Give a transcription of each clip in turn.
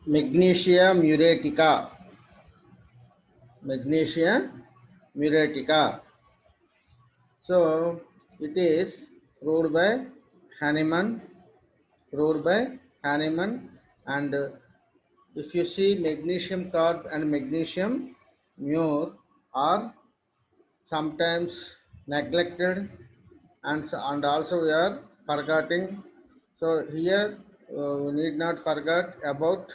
Magnesia muriatica. Magnesia muriatica. So it is proved by Hahnemann, and if you see magnesium carb and magnesium mure are sometimes neglected, and also we are forgetting. So here we need not forget about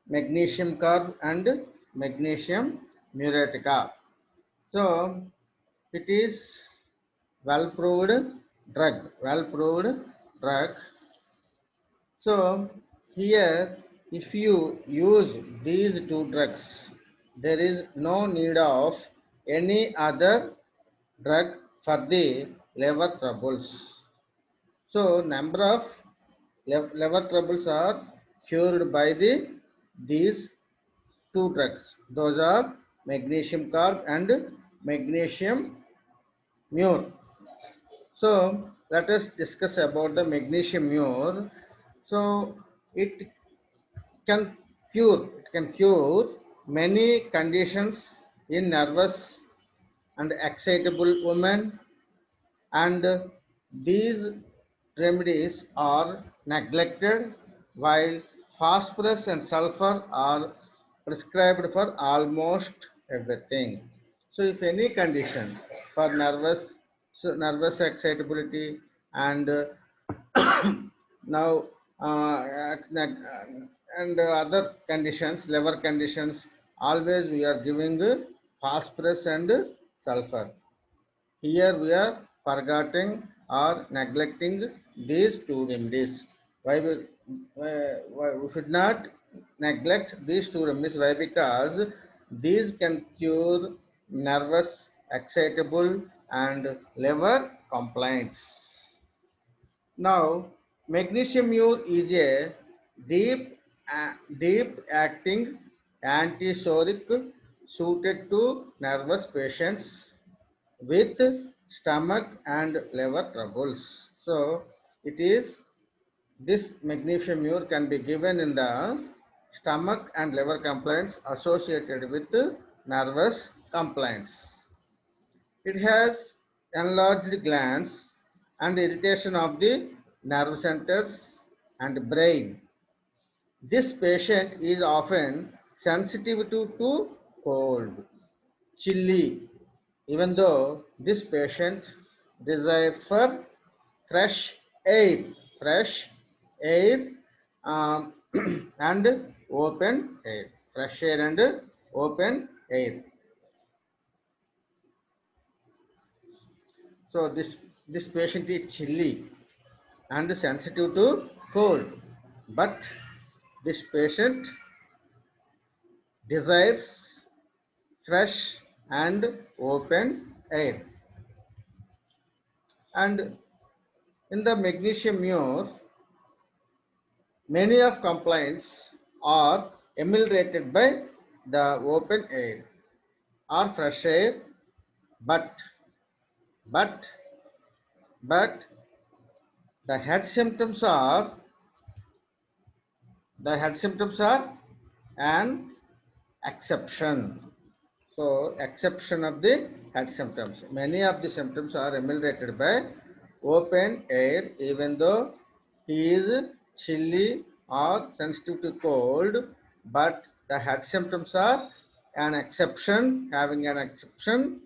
magnesium carb and magnesium muriatica. So it is well proved drug. So here, if you use these two drugs, there is no need of any other drug for the liver troubles. So number of liver troubles are cured by these two drugs. Those are magnesium carb and magnesium mure. So let us discuss about the magnesium mure. So it it can cure many conditions in nervous and excitable women, and these remedies are neglected while phosphorus and sulfur are prescribed for almost everything. So if any condition for nervous excitability and now and other conditions, liver conditions, always we are giving phosphorus and sulfur. Here we are forgetting or neglecting these two remedies. Why we should not neglect these two remedies? Why? Because these can cure nervous, excitable, and liver complaints. Now, magnesium mure is a deep acting antisoric suited to nervous patients with stomach and liver troubles. So it is this magnesium mure can be given in the stomach and liver complaints associated with nervous complaints. It has enlarged glands and irritation of the nerve centers and brain. This patient is often sensitive to cold, chilly, even though this patient desires for fresh air, fresh air um, and open air, fresh air and open air. So this patient is chilly and sensitive to cold, but this patient desires fresh and open air. And in the magnesium mure, many of complaints are ameliorated by the open air or fresh air, but but but the head symptoms are an exception. So exception of the head symptoms. Many of the symptoms are ameliorated by open air, even though he is chilly or sensitive to cold, but the head symptoms are an exception, having an exception.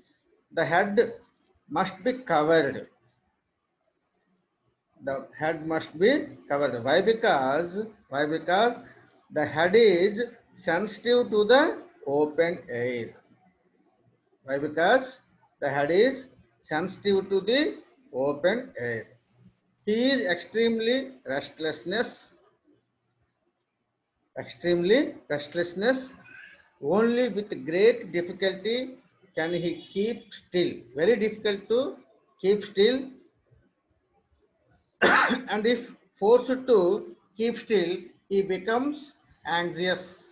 The head must be covered. The head must be covered. Why? Because the head is sensitive to the open air. Why? Because the head is sensitive to the open air. He is extremely restlessness. Only with great difficulty can he keep still. Very difficult to keep still, and if forced to keep still, he becomes anxious.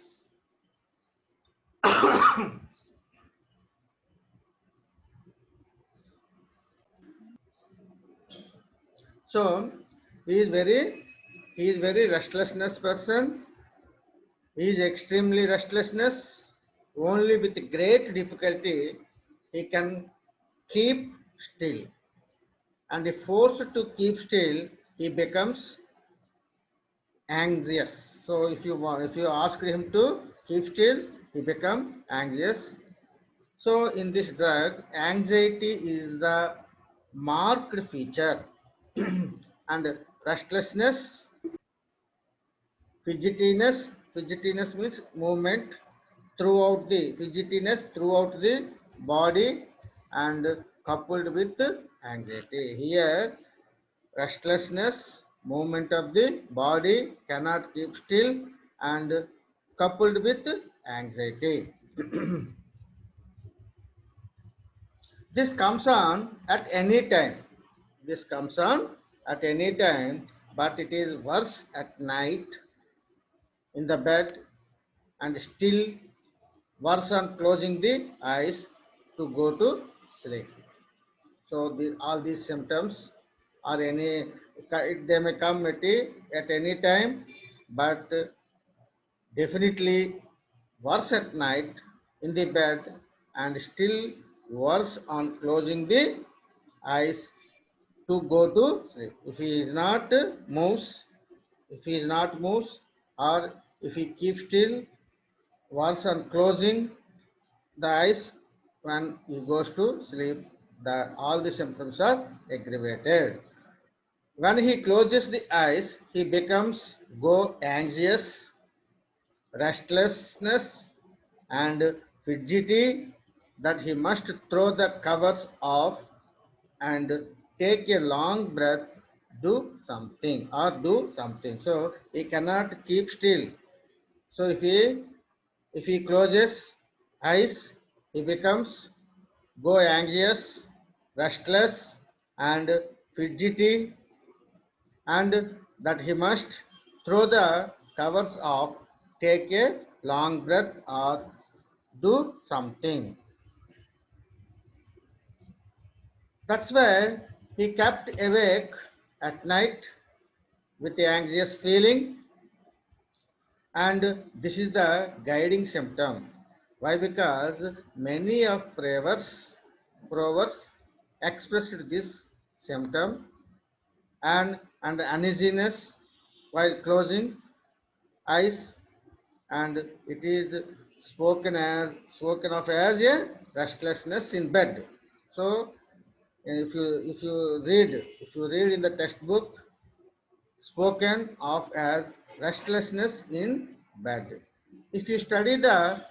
So he is very restlessness person, He is extremely restlessness. Only with great difficulty he can keep still. And if forced to keep still, he becomes anxious. So if you ask him to keep still, he become anxious. So in this drug, anxiety is the marked feature, and restlessness, fidgetiness means movement throughout the body and coupled with anxiety. Here, restlessness, movement of the body, cannot keep still, and coupled with anxiety. This comes on at any time. This comes on at any time, but it is worse at night in the bed, and still worse on closing the eyes to go to sleep. So all these symptoms are they may come at any time, but definitely worse at night in the bed, and still worse on closing the eyes to go to sleep. If he is not moves, or if he keeps still, worse on closing the eyes when he goes to sleep, all the symptoms are aggravated. When he closes the eyes, he becomes go anxious, restlessness, and fidgety, that he must throw the covers off and take a long breath, do something. So he cannot keep still. So if he closes eyes, he becomes go anxious, restless, and fidgety, and that he must throw the covers off, take a long breath, or do something. That's why he kept awake at night with the anxious feeling, and this is the guiding symptom. Why? Because many of provers expressed this symptom, and uneasiness while closing eyes, and it is spoken of as a restlessness in bed. So if you read in the textbook, spoken of as restlessness in bed. If you study the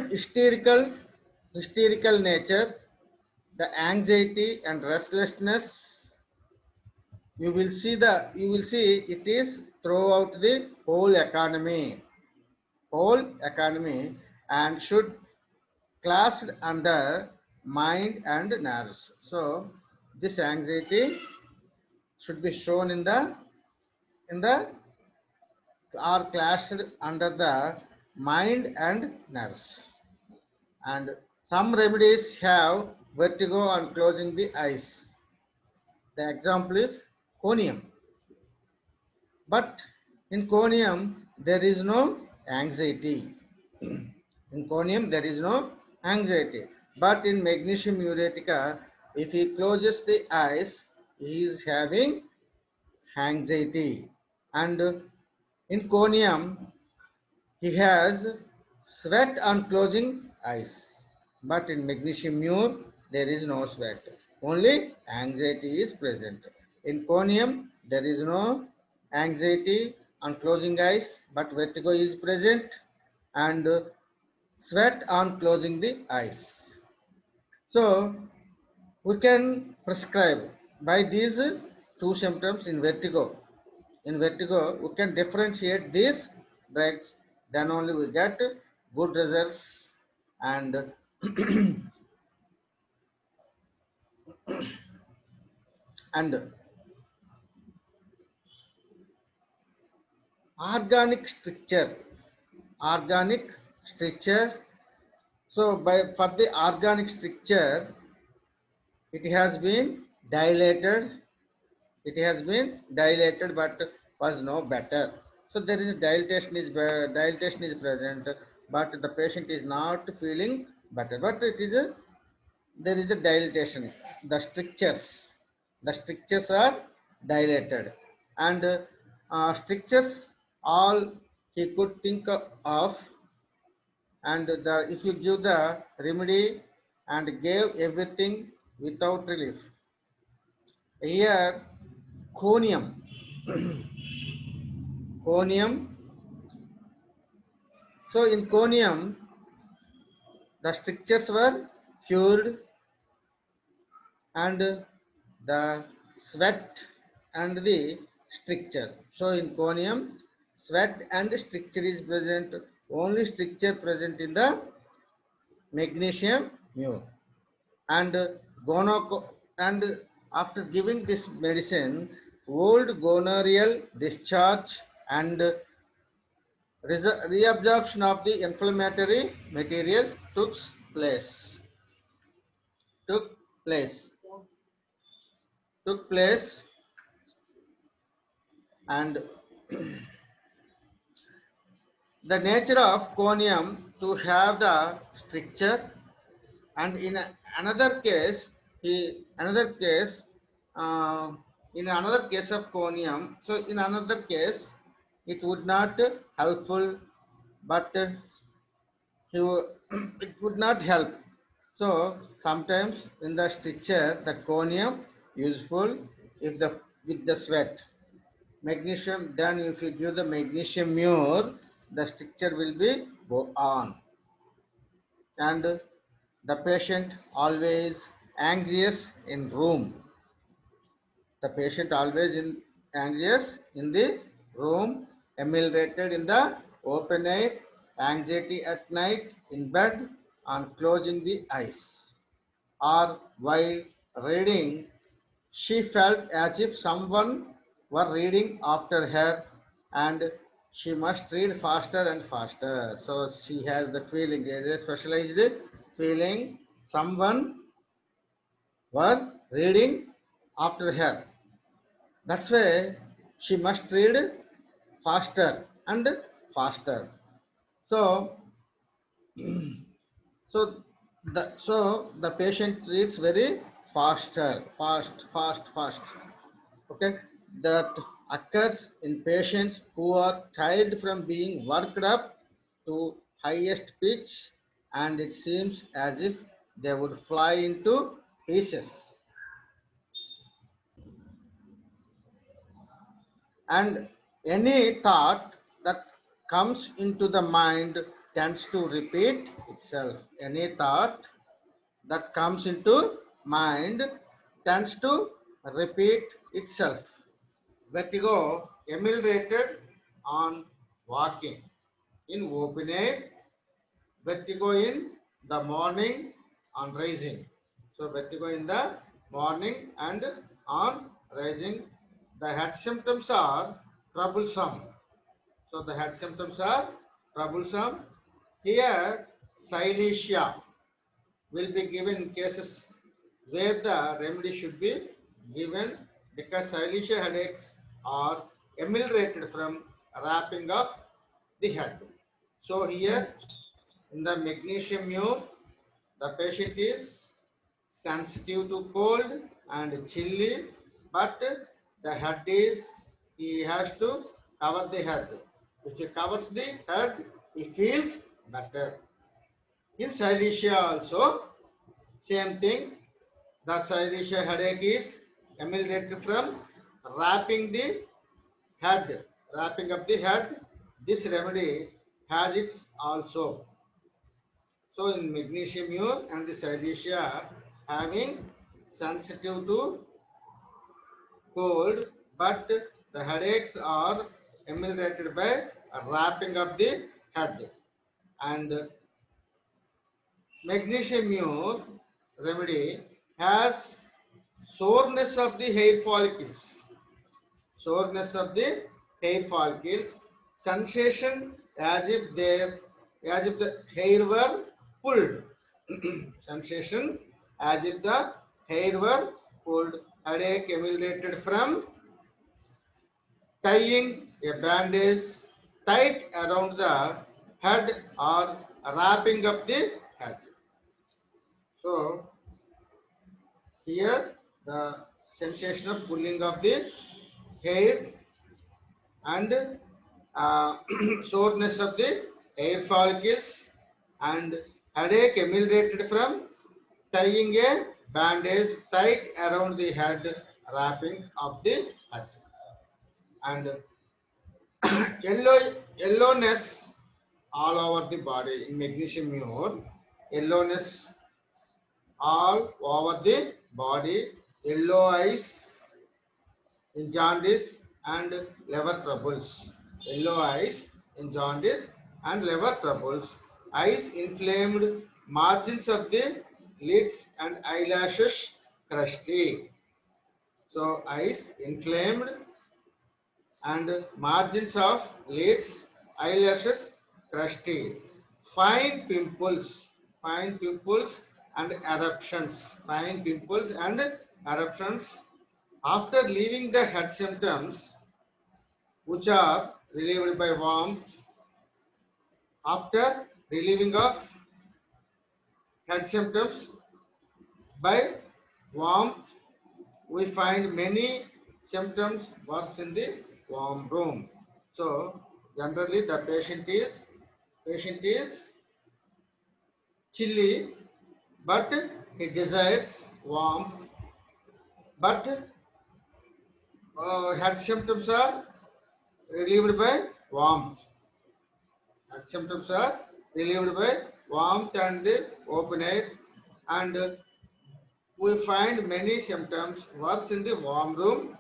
hysterical hysterical nature, the anxiety and restlessness, you will see it is throughout the whole economy, and should classed under mind and nerves. So this anxiety should be shown in the are classed under the mind and nerves. And some remedies have vertigo on closing the eyes. The example is conium. But in conium, there is no anxiety. In conium, there is no anxiety. But in magnesium muriatica, if he closes the eyes, he is having anxiety. And in conium, he has sweat on closing eyes. But in magnesium mure, there is no sweat. Only anxiety is present. In conium, there is no anxiety on closing eyes, but vertigo is present, and sweat on closing the eyes. So we can prescribe by these two symptoms in vertigo. In vertigo, we can differentiate these drugs, then only we get good results. And and organic structure, organic structure. So by for the organic structure, it has been dilated, but was no better. So there is dilatation is present, but the patient is not feeling better. But it is a, there is a dilatation. The strictures are dilated, and strictures all he could think of, and if you give the remedy and gave everything without relief. Here, conium, conium. So in conium, the strictures were cured, and the sweat and the stricture. So in conium, sweat and stricture is present. Only stricture present in the magnesium mu. And and after giving this medicine, old gonorrheal discharge and reabsorption of the inflammatory material place took place took place and the nature of conium to have the stricture, and in another case, another case, uh, in another case of conium, so in another case it would not helpful, but he, it would not help. So sometimes in the stricture the conium useful if the with the sweat. Magnesium, then if you give the magnesium mure, the stricture will be go on, and the patient always anxious in room. The patient always in anxious in the room, ameliorated in the open air, anxiety at night in bed on closing the eyes, or while reading she felt as if someone were reading after her, and she must read faster and faster. So she has the feeling, there is a specialized feeling, someone were reading after her. That's why she must read faster and faster. So, so the patient reads very fast. Okay, that occurs in patients who are tired from being worked up to highest pitch, and it seems as if they would fly into pieces. And any thought that comes into the mind tends to repeat itself. Any thought that comes into mind tends to repeat itself. Vertigo ameliorated on walking in open air, vertigo in the morning on rising. So vertigo in the morning and on rising. The head symptoms are troublesome. So the head symptoms are troublesome. Here silesia will be given in cases where the remedy should be given, because silesia headaches are ameliorated from wrapping of the head. So here in the magnesium mule, the patient is sensitive to cold and chilly, but the head is, he has to cover the head. If he covers the head, he feels better. In silesia also, same thing. The silesia headache is ameliorated from wrapping the head, wrapping up the head. This remedy has its also. So in magnesium mure and the silesia having sensitive to cold, but the headaches are ameliorated by wrapping up the head. And magnesium mure remedy has soreness of the hair follicles, soreness of the hair follicles, sensation as if the hair were pulled, sensation as if the hair were pulled, headache ameliorated from tying a bandage tight around the head or wrapping up the head. So here the sensation of pulling of the hair and soreness of the hair follicles and headache ameliorated from tying a bandage tight around the head, wrapping of the head, and yellow yellowness all over the body in magnesium mure, yellowness all over the body, yellow eyes in jaundice and liver troubles, yellow eyes in jaundice and liver troubles, eyes inflamed, margins of the lids and eyelashes crusty. So eyes inflamed and margins of lids, eyelashes crusty, fine pimples and eruptions, fine pimples and eruptions after leaving the head symptoms, which are relieved by warmth. After relieving of head symptoms by warmth, we find many symptoms worse in the warm room. So generally the patient is chilly, but he desires warmth. But head symptoms are relieved by warmth. Head symptoms are relieved by warmth and open air, and we find many symptoms worse in the warm room,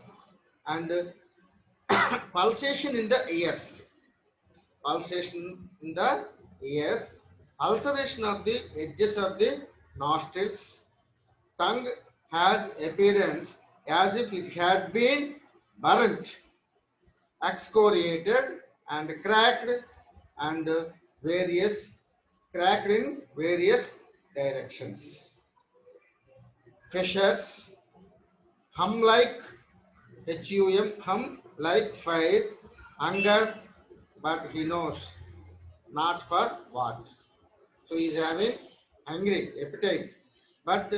and pulsation in the ears, pulsation in the ears, ulceration of the edges of the nostrils, tongue has appearance as if it had been burnt, excoriated and cracked, and various cracked in various directions. Fissures, hum like hum like fire, hunger, but he knows not for what. So he is having hungry appetite, but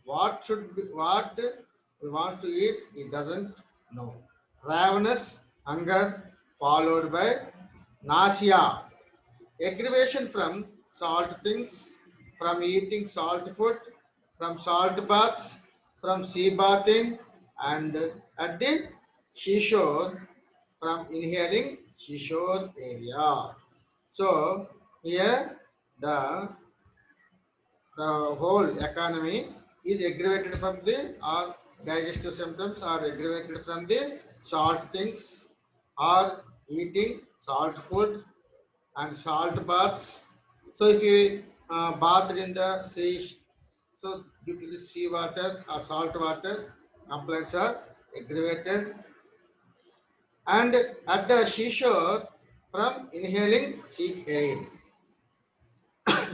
what he wants to eat, he doesn't know. Ravenous hunger followed by nausea, aggravation from salt things, from eating salt food, from salt baths, from sea bathing, and at the seashore, from inhaling seashore area. So here the the whole economy is aggravated from the or digestive symptoms are aggravated from the salt things or eating salt food and salt baths. So if you bath in the sea, so due to the sea water or salt water, complaints are aggravated. And at the seashore, from inhaling sea air,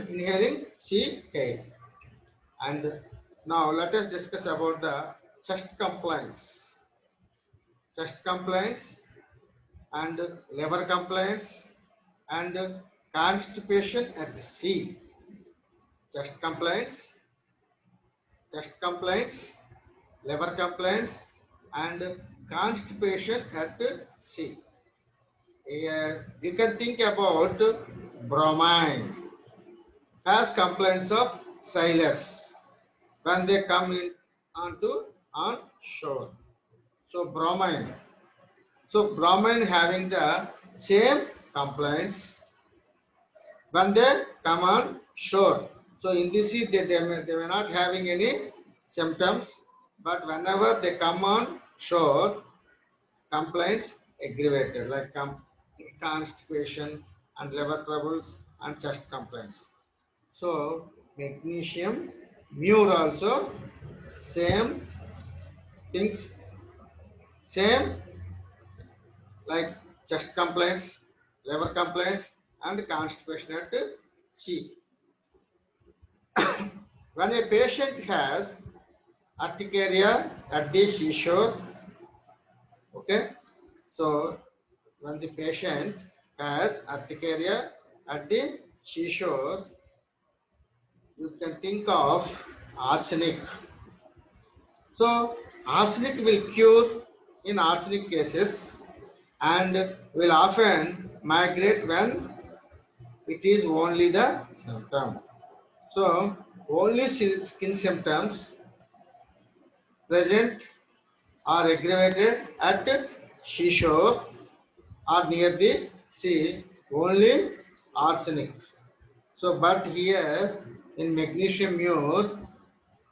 inhaling sea air. And now let us discuss about the chest complaints, chest complaints and liver complaints and constipation at sea. Chest complaints, chest complaints, liver complaints, and constipation at sea. You can think about bromine has complaints of sailors when they come in on shore. So bromine having the same complaints when they come on shore. So in the sea they were not having any symptoms, but whenever they come on shore, complaints aggravated like constipation and liver troubles and chest complaints. So magnesium mure also same things, same like chest complaints, liver complaints, and constipation at sea. When a patient has urticaria at the seashore, okay, so when the patient has urticaria at the seashore, you can think of arsenic. So arsenic will cure in arsenic cases and will often migrate when it is only the symptom. So only skin symptoms present or aggravated at seashore or near the sea, only arsenic. So but here in magnesium mure,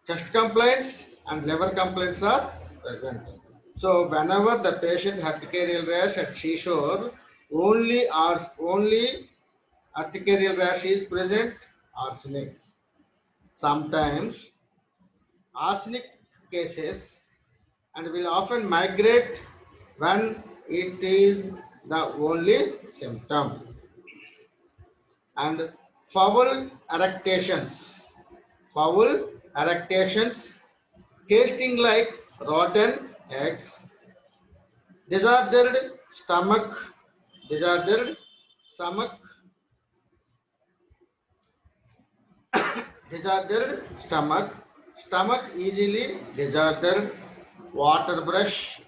chest complaints and liver complaints are present. So whenever the patient urticarial rash at seashore, only urticarial rash is present, arsenic. Sometimes arsenic cases and will often migrate when it is the only symptom. And foul eructations, foul eructations tasting like rotten eggs, disordered stomach, disordered stomach, disordered stomach, stomach easily disordered, water brush,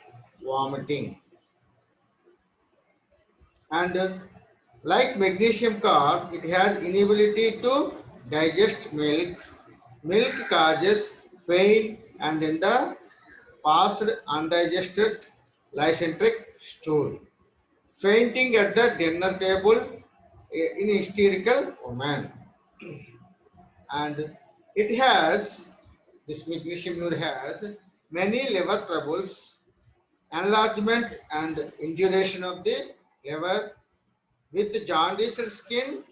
vomiting. And like magnesium carb, it has inability to digest milk. Milk causes pain and in the past undigested lysantric stool. Fainting at the dinner table in hysterical woman. And it has, this magnesium mure has many liver troubles, enlargement and induration of the liver with jaundiced skin,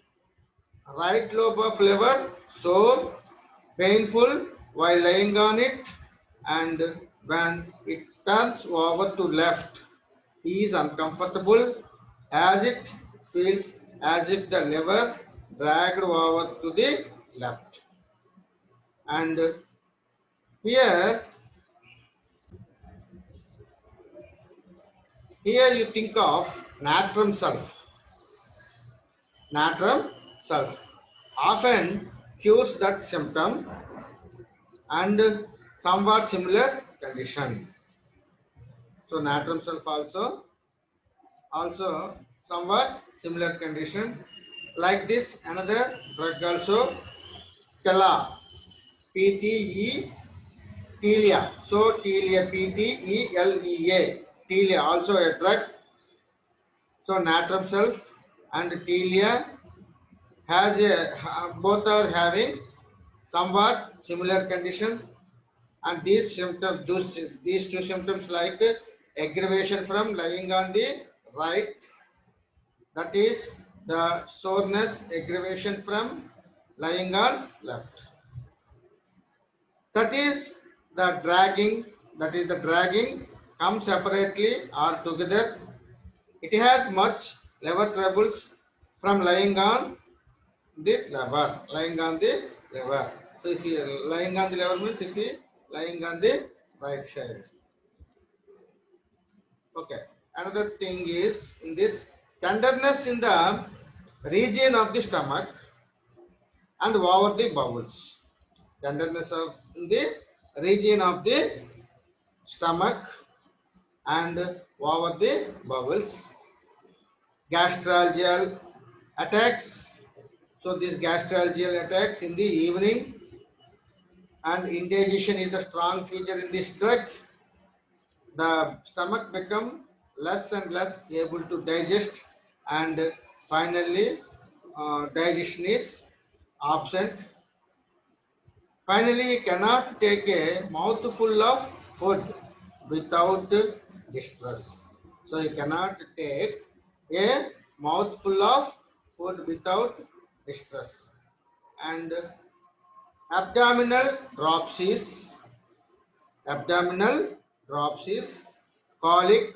right lobe of liver sore, painful while lying on it, and when it turns over to left, he is uncomfortable as it feels as if the liver dragged over to the left. And here, here you think of natrum sulph. Natrum sulph often cures that symptom and somewhat similar condition. So natrum sulph also somewhat similar condition. Like this, another drug also, Tela, PTE, Telea. So Telea, PTELEA, Telea also a drug. So natrum sulph and Telea has a, both are having somewhat similar condition, and these symptoms, these two symptoms like aggravation from lying on the right, that is the soreness, aggravation from lying on left, that is the dragging come separately or together. It has much liver troubles from lying on the liver, lying on the liver. So if you lying on the liver means if you lying on the right side. Okay. Another thing is in this tenderness in the region of the stomach and over the bowels. Tenderness of in the region of the stomach and over the bowels. Gastralgial attacks. So these gastralgial attacks in the evening, and indigestion is a strong feature in this drug. The stomach become less and less able to digest, and finally digestion is absent. Finally, we cannot take a mouthful of food without distress. So you cannot take a mouthful of food without distress. And abdominal dropsies, abdominal dropsies, colic,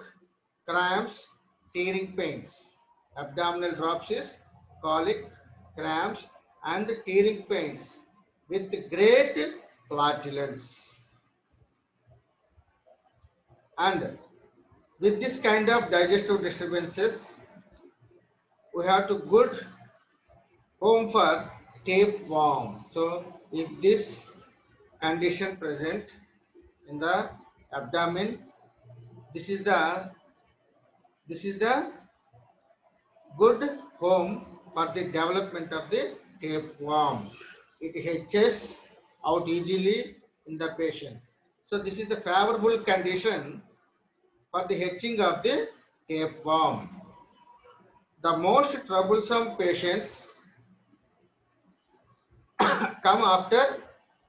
cramps, tearing pains. Abdominal dropsies, colic, cramps, and tearing pains with great flatulence. And with this kind of digestive disturbances, we have to good home for tapeworm. So if this condition present in the abdomen, this is the good home for the development of the tapeworm. It hatches out easily in the patient. So this is the favorable condition for the hatching of the tapeworm. The most troublesome patients come after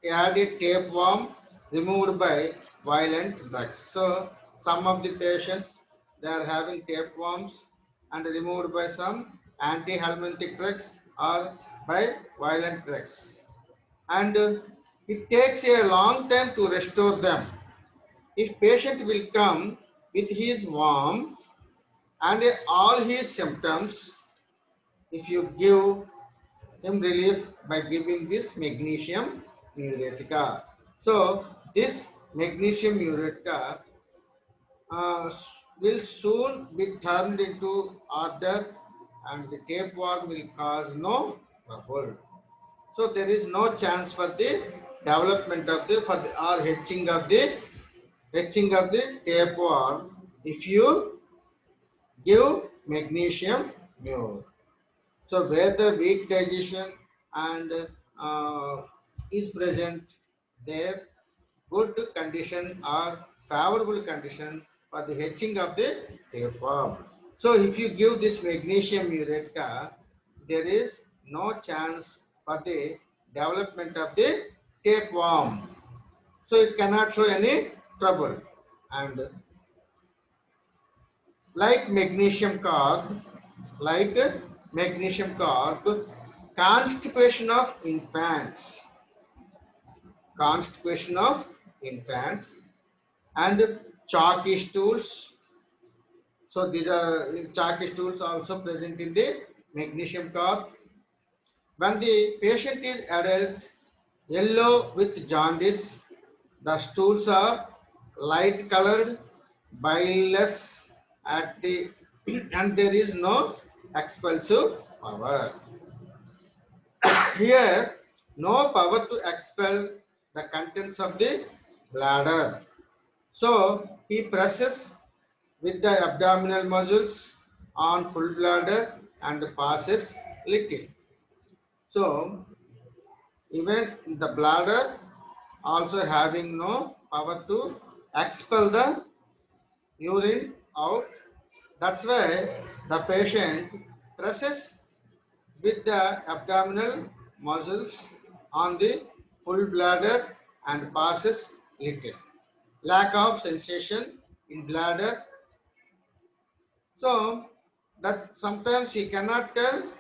had a tapeworm removed by violent drugs. So some of the patients, they are having tapeworms and removed by some anti-helminthic drugs or by violent drugs. And it takes a long time to restore them. If patient will come with his worm and all his symptoms, if you give him relief by giving this magnesium muretica. So this magnesium muretica uh, will soon be turned into order and the tapeworm will cause no trouble. So there is no chance for the development of the or hatching of the tapeworm if you give magnesium mure. So where the weak digestion and is present, there good condition or favorable condition for the hatching of the tapeworm. So if you give this magnesium muretica, there is no chance for the development of the tapeworm. So it cannot show any trouble. And like magnesium carb, like magnesium carb, constipation of infants, constipation of infants, and chalky stools. So these are chalky stools also present in the magnesium carb. When the patient is adult, yellow with jaundice, the stools are light colored, bileless at the and there is no expulsive power. Here, no power to expel the contents of the bladder. So he presses with the abdominal muscles on full bladder and passes little. So even the bladder also having no power to expel the urine out. That's why the patient presses with the abdominal muscles on the full bladder and passes little. Lack of sensation in bladder. So that sometimes he cannot tell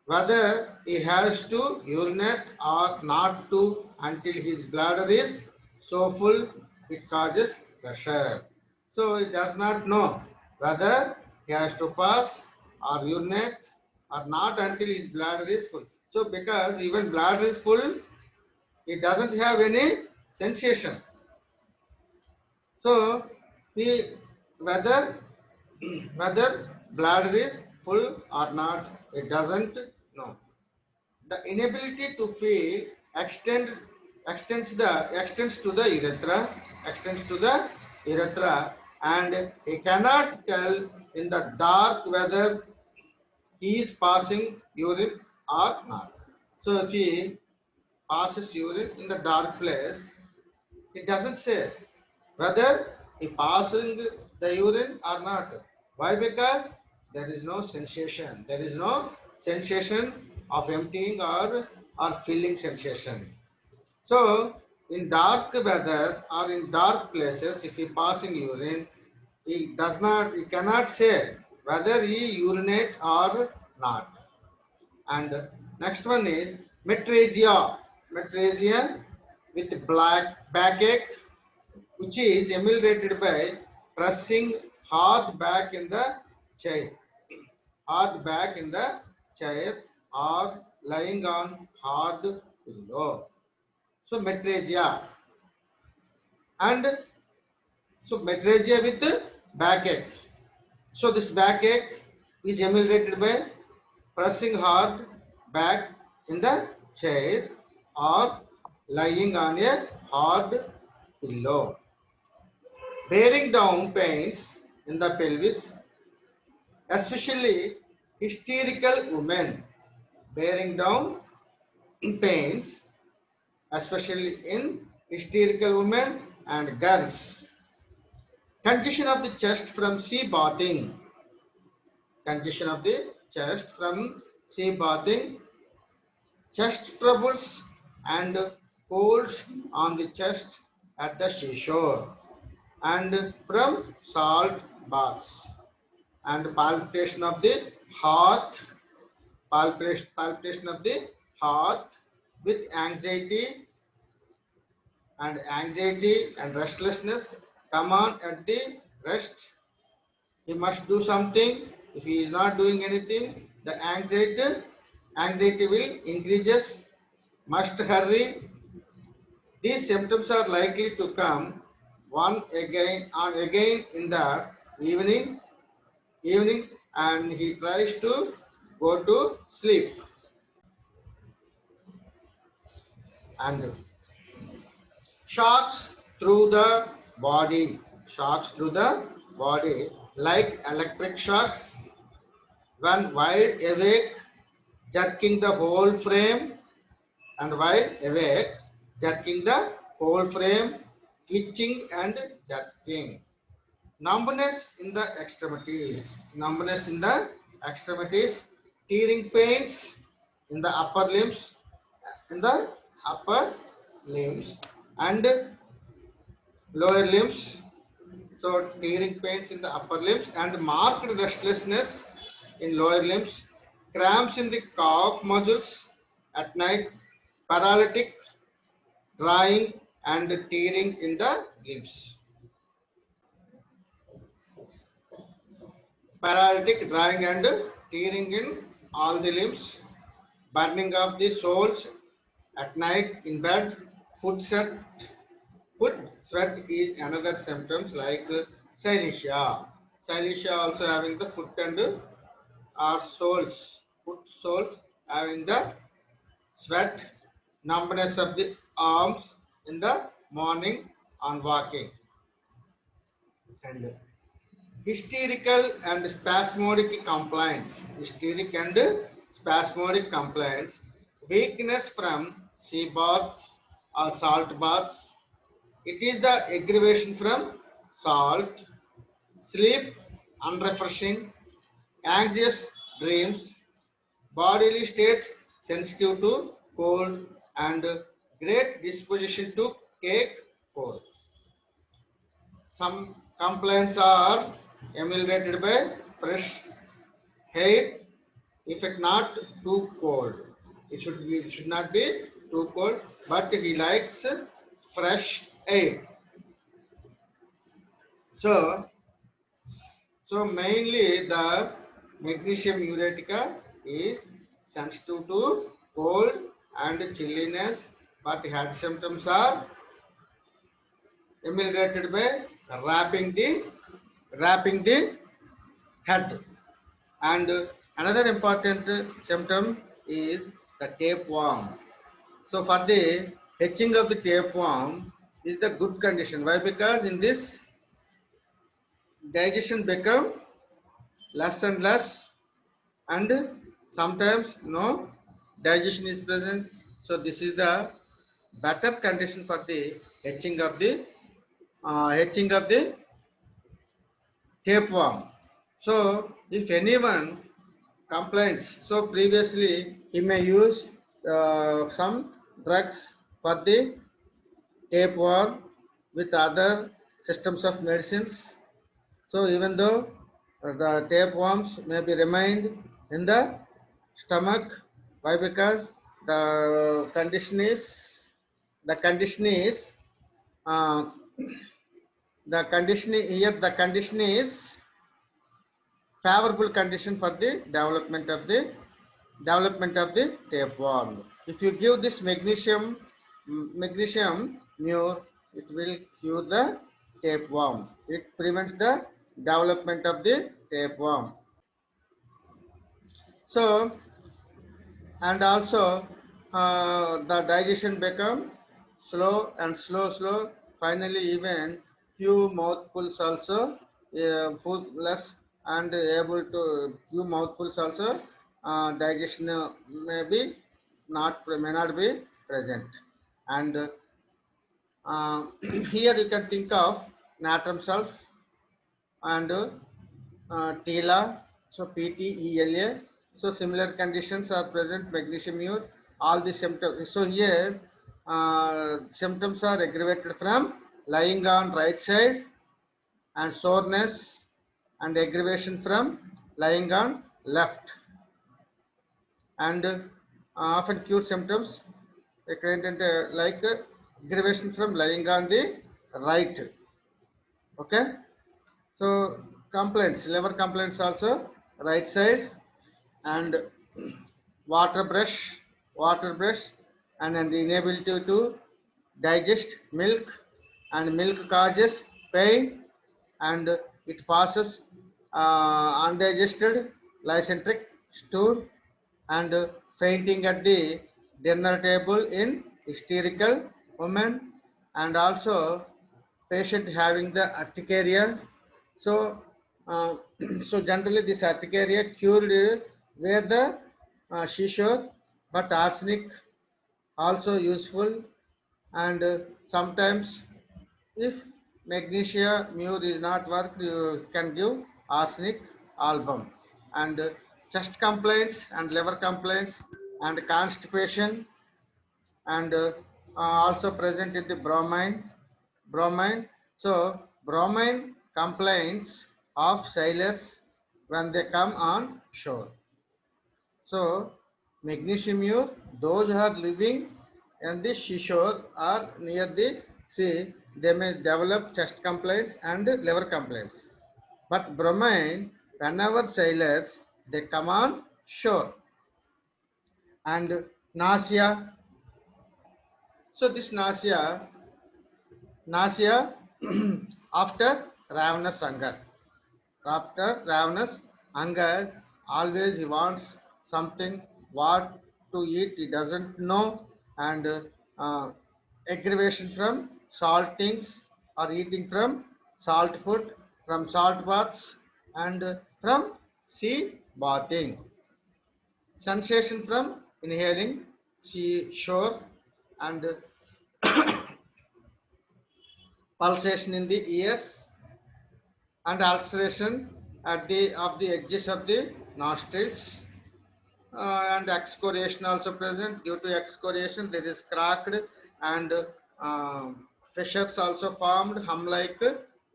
whether he has to urinate or not to until his bladder is so full it causes pressure. So he does not know whether he has to pass or urinate or not until his bladder is full. So because even bladder is full, it doesn't have any sensation. So he whether whether bladder is full or not, it doesn't know. The inability to feel extends to the urethra, and he cannot tell in the dark whether he is passing urine or not. So if he passes urine in the dark place, it doesn't say whether he passing the urine or not. Why? Because there is no sensation. There is no sensation of emptying or filling sensation. So in dark weather or in dark places, if he passing urine, he cannot say whether he urinate or not. And next one is metrrhagia. Metrrhagia with black backache, which is ameliorated by pressing hard back in the chair, hard back in the chair or lying on hard pillow. So metrrhagia and so metrrhagia with backache. So this backache is ameliorated by pressing hard back in the chair or lying on a hard pillow. Bearing down pains in the pelvis, especially hysterical women. Bearing down pains, especially in hysterical women and girls. Congestion of the chest from sea bathing. Congestion of the chest from sea bathing. Chest troubles and colds on the chest at the seashore. And from salt baths. And palpitation of the heart. Palpitation of the heart with anxiety and restlessness come on at the rest. He must do something. If he is not doing anything, the anxiety will increases. Must hurry. These symptoms are likely to come one again in the evening, and he tries to go to sleep. And shocks through the body like electric shocks when while awake, jerking the whole frame, and while awake, jerking the whole frame, twitching and jerking. Numbness in the extremities, tearing pains in the in the upper limbs and lower limbs. So tearing pains in the upper limbs and marked restlessness in lower limbs, cramps in the calf muscles at night, paralytic, drying and tearing in the limbs. Paralytic, drying and tearing in all the limbs, burning of the soles at night in bed, foot sweat. Foot sweat is another symptoms like cyanosia. Cyanosia also having the foot and or foot soles having the sweat, numbness of the arms in the morning on walking, and hysterical and spasmodic complaints. Hysteric and spasmodic complaints, weakness from sea bath or salt baths. It is the aggravation from salt, sleep unrefreshing, anxious dreams, bodily state sensitive to cold, and great disposition to take cold. Some complaints are ameliorated by fresh air, if it not too cold. It should not be too cold, but he likes fresh air. So mainly the magnesium uretica is sensitive to cold and chilliness, but head symptoms are ameliorated by wrapping the head. And another important symptom is the tapeworm. So for the hatching of the tapeworm is the good condition. Why? Because in this digestion become less and less, and sometimes no digestion is present. So this is the better condition for the hatching of the tapeworm. So if anyone complains, so previously he may use some drugs for the tapeworm with other systems of medicines. So even though the tapeworms may be remained in the stomach, why? Because the condition is uh, the condition is favorable condition for the development of the tapeworm. If you give this magnesium mure, it will cure the tapeworm. It prevents the development of the tapeworm. So, and also the digestion become slow and slow. Finally, even few mouthfuls also foodless and able to few mouthfuls also digestion may not be present. And here you can think of natrum sulf and TELA, so PTELA. So similar conditions are present, magnesium ure, all the symptoms. So here symptoms are aggravated from lying on right side and soreness and aggravation from lying on left and often cure symptoms like aggravation from lying on the right. Okay. So complaints, liver complaints also right side and water brush, water brush and inability to digest milk and milk causes pain and it passes undigested lysantric stool and fainting at the dinner table in hysterical women and also patient having the urticaria. So, so generally this urticaria cured where the seashore, but arsenic also useful and sometimes if magnesia mure is not work, you can give arsenic album and chest complaints and liver complaints and constipation and also present in the bromine. So bromine complaints of sailors when they come on shore. So magnesium ure, those who are living in the seashore or near the sea, they may develop chest complaints and liver complaints. But bromine, whenever sailors they come on shore and nausea. So this nausea after ravenous hunger. After ravenous hunger, always he wants something what to eat. He doesn't know and aggravation from saltings or eating from salt food, from salt baths and from sea bathing. Sensation from inhaling sea shore and pulsation in the ears and ulceration at the of the edges of the nostrils and excoriation also present. Due to excoriation there is cracked and fissures also formed hum like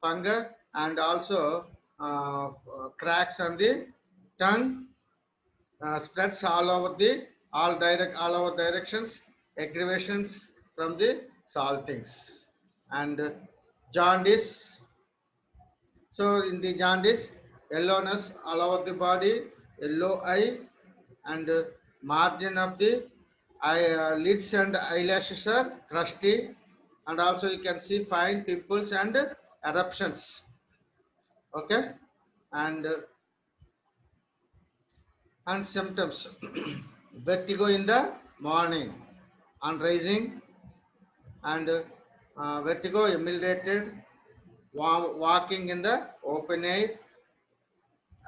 fungus and also cracks on the tongue spreads all over directions aggravations from the saltings and jaundice. So in the jaundice, yellowness all over the body, yellow eye, and margin of the lids and eyelashes are crusty, and also you can see fine pimples and eruptions. Okay, and and symptoms: vertigo in the morning, on rising, and vertigo emulated, walking in the open air,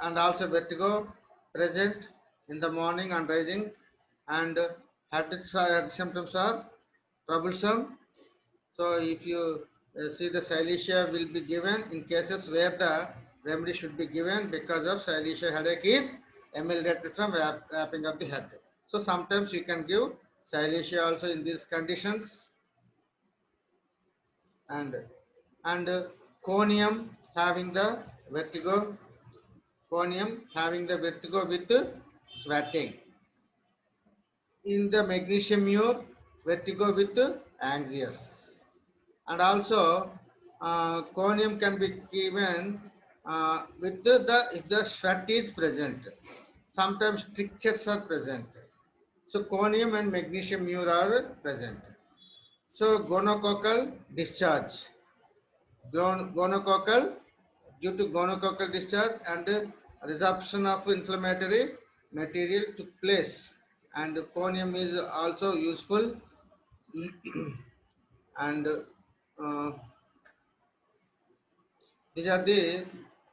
and also vertigo present in the morning and rising and head symptoms are troublesome. So if you see the silesia will be given in cases where the remedy should be given because of silesia headache is ameliorated from wrapping of the head. So sometimes you can give silesia also in these conditions and conium having the vertigo, conium having the vertigo with sweating. In the magnesium ure, vertigo with anxious. And also, conium can be given with if the sweat is present. Sometimes strictures are present. So, conium and magnesium ure are present. So, gonococcal discharge. Gonococcal, due to gonococcal discharge and resorption of inflammatory material took place, and conium is also useful. And these are the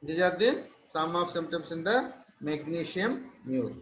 these are the some of symptoms in the magnesium mule.